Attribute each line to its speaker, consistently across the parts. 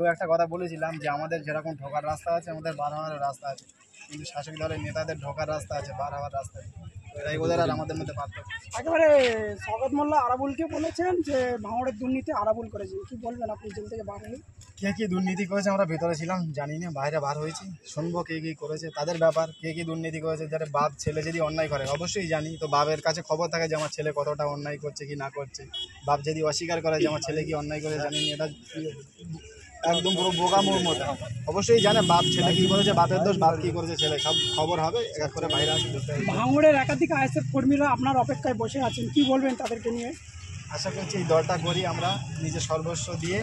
Speaker 1: আগেও একটা কথা বলেছিলাম যে আমাদের যেরকম ঢোকার রাস্তা আছে আমাদের বার হওয়ার রাস্তা আছে, কিন্তু শাসক দলের নেতাদের ঢোকার রাস্তা আছে, বার হওয়ার রাস্তা নেই। এটাই ওদের আর আমাদের মধ্যে পার্থক্য।
Speaker 2: একেবারে শওকত মোল্লা আরাবুলকে বলেছেন যে ভাঙড়ের দুর্নীতি আরাবুল করেছে, কি বলবেন আপনি জেল থেকে বার হয়ে?
Speaker 1: কে কী দুর্নীতি করেছে আমরা ভেতরে ছিলাম জানি না, বাইরে বার হয়েছি, শুনবো কে কী করেছে তাদের ব্যাপার। কে কী দুর্নীতি করেছে, যারা বাপ ছেলে যদি অন্যায় করে অবশ্যই জানি, তো বাপের কাছে খবর থাকে যে আমার ছেলে কতটা অন্যায় করছে কি না করছে। বাপ যদি অস্বীকার করে যে আমার ছেলে কি অন্যায় করে জানি না, এটা একদম পুরো বোকামোর মতো। অবশ্যই জানে বাপ ছেলে কী করেছে, বাপের দোষ, বাপ কী করেছে ছেলে, সব খবর হবে এক করে বাইরে আসবে।
Speaker 2: ভাঙড়ের একাধিক আইএসএফ কর্মীরা আপনার অপেক্ষায় বসে আছেন, কি বলবেন তাদেরকে নিয়ে?
Speaker 1: আশা করছি এই দলটা করি আমরা নিজের সর্বস্ব দিয়ে,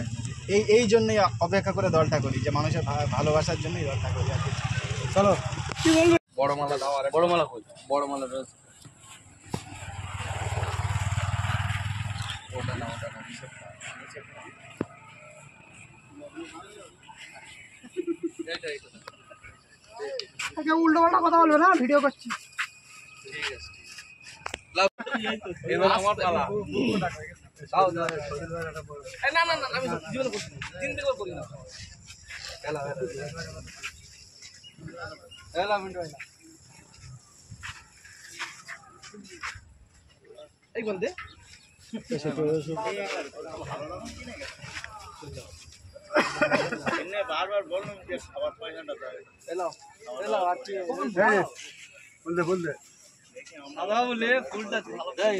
Speaker 1: এই জন্যই অপেক্ষা করে দলটা করি, যে মানুষের ভালোবাসার জন্যই দলটা করি আর কি। চলো
Speaker 2: কি বলবেন?
Speaker 3: বড় মালা দাও, আর বড় মালা কই? বড় মালা রয়েছে ওটা না, ওটা না,
Speaker 2: কেউ উল্টো পাল্টা কথা বলবে না, ভিডিও করছি।
Speaker 3: এবার আমার পালা। দাও দাও, না না না, আমি জীবনে করছি না, দিন দিন করি না। এলা এলা মিন্টো এলা এই বলতে বারবার বললাম যে খাবার পয়সাটা দাও। এলা এলা আর কি বলতে বলতে সাদা বলে ফুলটা ভালো দেয়।